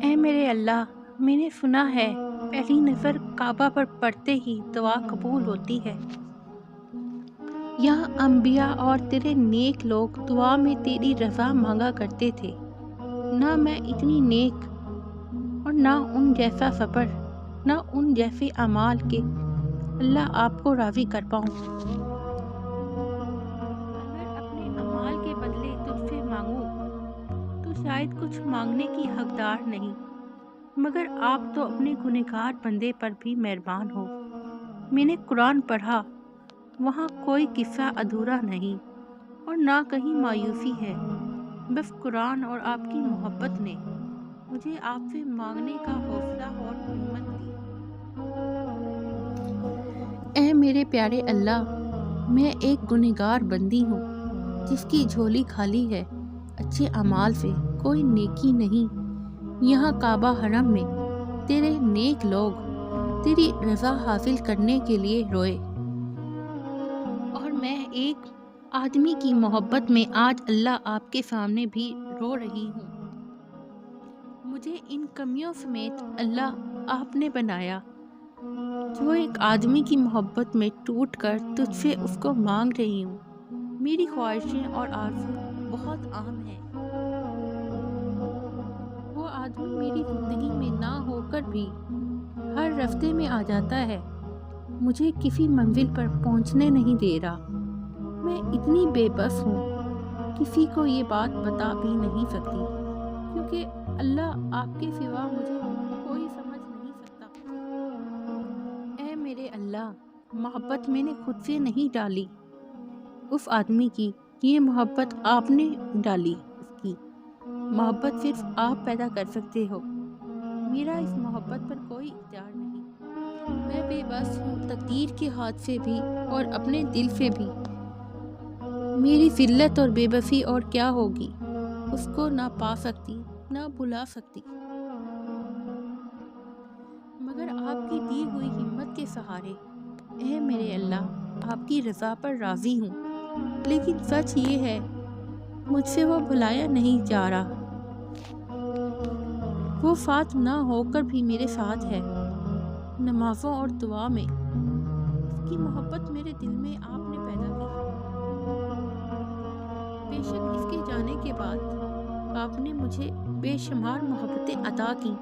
اے میرے اللہ، میں نے سنا ہے پہلی نظر کعبہ پر پڑتے ہی دعا قبول ہوتی ہے۔ یہاں انبیاء اور تیرے نیک لوگ دعا میں تیری رضا مانگا کرتے تھے۔ نہ میں اتنی نیک اور نہ ان جیسا صبر، نہ ان جیسے اعمال کہ اللہ آپ کو راضی کر پاؤں۔ اگر اپنے اعمال کے بدلے تجھ سے مانگوں تو شاید کچھ مانگنے کی حقدار نہیں، مگر آپ تو اپنے گنہگار بندے پر بھی مہربان ہو۔ میں نے قرآن پڑھا، وہاں کوئی قصہ ادھورا نہیں اور نہ کہیں مایوسی ہے، بس قرآن اور آپ کی محبت نے مجھے آپ سے مانگنے کا حوصلہ اور ہمت دی۔ اے میرے پیارے اللہ، میں ایک گنہگار بندی ہوں جس کی جھولی خالی ہے، اچھے اعمال سے کوئی نیکی نہیں۔ یہاں کعبہ حرم میں تیرے نیک لوگ تیری رضا حاصل کرنے کے لیے روئے، اور میں ایک آدمی کی محبت میں آج اللہ آپ کے سامنے بھی رو رہی ہوں۔ مجھے ان کمیوں سمیت اللہ آپ نے بنایا جو ایک آدمی کی محبت میں ٹوٹ کر تجھ سے اس کو مانگ رہی ہوں۔ میری خواہشیں اور آرزو بہت عام ہیں، وہ آدمی میری زندگی میں نہ ہو کر بھی ہر راستے میں آ جاتا ہے، مجھے کسی منزل پر پہنچنے نہیں دے رہا۔ میں اتنی بے بس ہوں، کسی کو یہ بات بتا بھی نہیں سکتی، کیونکہ اللہ آپ کے سوا مجھے کوئی سمجھ نہیں سکتا۔ اے میرے اللہ، محبت میں نے خود سے نہیں ڈالی اس آدمی کی، یہ محبت آپ نے ڈالی اس کی۔ محبت صرف آپ پیدا کر سکتے ہو، میرا اس محبت پر کوئی اختیار نہیں۔ میں بے بس ہوں تقدیر کے ہاتھ سے بھی اور اپنے دل سے بھی۔ میری ذلت اور بے بسی اور کیا ہوگی، اس کو نہ پا سکتی نہ بھلا سکتی، مگر آپ کی دی ہوئی ہمت کے سہارے۔ اے میرے اللہ، آپ کی رضا پر راضی ہوں، لیکن سچ یہ ہے مجھ سے وہ بھلایا نہیں جا رہا۔ وہ ساتھ نہ ہو کر بھی میرے ساتھ ہے، نمازوں اور دعا میں۔ اس کی محبت میرے دل میں آپ نے پیدا کی، بے شک اس کے جانے کے بعد آپ نے مجھے بے شمار محبتیں عطا کی،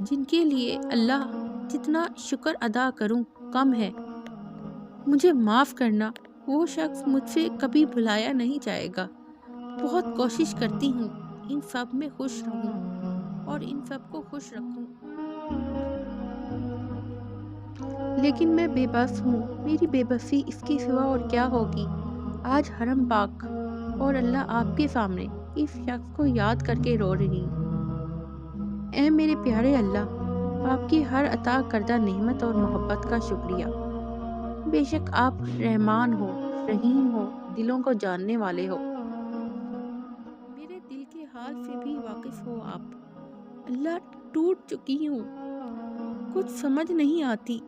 جن کے لیے اللہ جتنا شکر ادا کروں کم ہے۔ مجھے معاف کرنا، وہ شخص مجھ سے کبھی بھلایا نہیں جائے گا۔ بہت کوشش کرتی ہوں ان سب میں خوش رہوں اور ان سب کو خوش رکھوں، لیکن میں بے بس ہوں، میری بے بسی اس کے سوا اور کیا ہوگی۔ آج حرم پاک اور اللہ آپ کے سامنے اس شخص کو یاد کر کے رو رہی ہوں۔ اے میرے پیارے اللہ، آپ کی ہر عطا کردہ نعمت اور محبت کا شکریہ۔ بے شک آپ رحمان ہو، رحیم ہو، دلوں کو جاننے والے ہو، میرے دل کے حال سے بھی واقف ہو آپ۔ اللہ، ٹوٹ چکی ہوں، کچھ سمجھ نہیں آتی،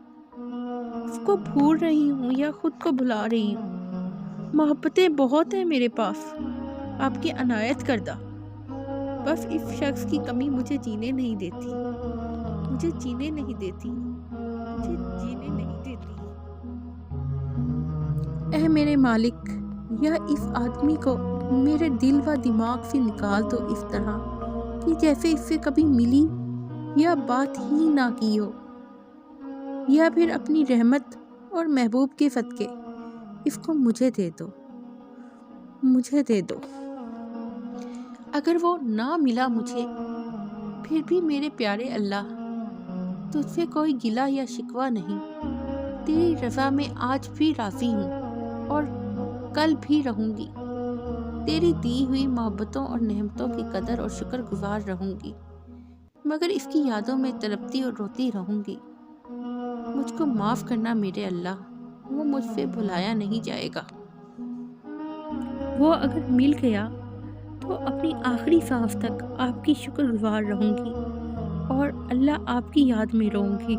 اس کو بھول رہی ہوں یا خود کو بھلا رہی ہوں۔ محبتیں بہت ہیں میرے پاس، آپ کی عنایت کردہ، بس اس شخص کی کمی مجھے جینے نہیں دیتی، مجھے جینے نہیں دیتی، مجھے جینے نہیں دیتی۔ اے میرے مالک، یا اس آدمی کو میرے دل و دماغ سے نکال دو اس طرح کہ جیسے اس سے کبھی ملی یا بات ہی نہ کی ہو، یا پھر اپنی رحمت اور محبوب کے صدقے اس کو مجھے دے دو، مجھے دے دو۔ اگر وہ نہ ملا مجھے، پھر بھی میرے پیارے اللہ، تجھ سے کوئی گلہ یا شکوہ نہیں۔ تیری رضا میں آج بھی راضی ہوں اور کل بھی رہوں گی۔ تیری دی ہوئی محبتوں اور نعمتوں کی قدر اور شکر گزار رہوں گی، مگر اس کی یادوں میں تڑپتی اور روتی رہوں گی۔ مجھ کو معاف کرنا میرے اللہ، وہ مجھ سے بھلایا نہیں جائے گا۔ وہ اگر مل گیا تو اپنی آخری سانس تک آپ کی شکر گزار رہوں گی اور اللہ آپ کی یاد میں رہوں گی۔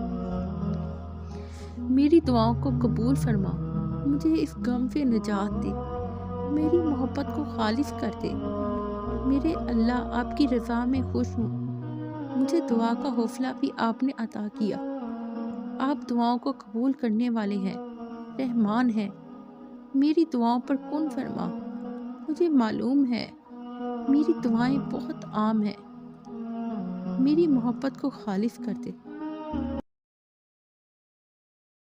میری دعاؤں کو قبول فرما، مجھے اس غم سے نجات دے، میری محبت کو خالص کر دے۔ میرے اللہ، آپ کی رضا میں خوش ہوں، مجھے دعا کا حوصلہ بھی آپ نے عطا کیا۔ آپ دعاؤں کو قبول کرنے والے ہیں، رحمان ہیں، میری دعاؤں پر کن فرما۔ مجھے معلوم ہے میری دعائیں بہت عام ہیں، میری محبت کو خالص کر دے۔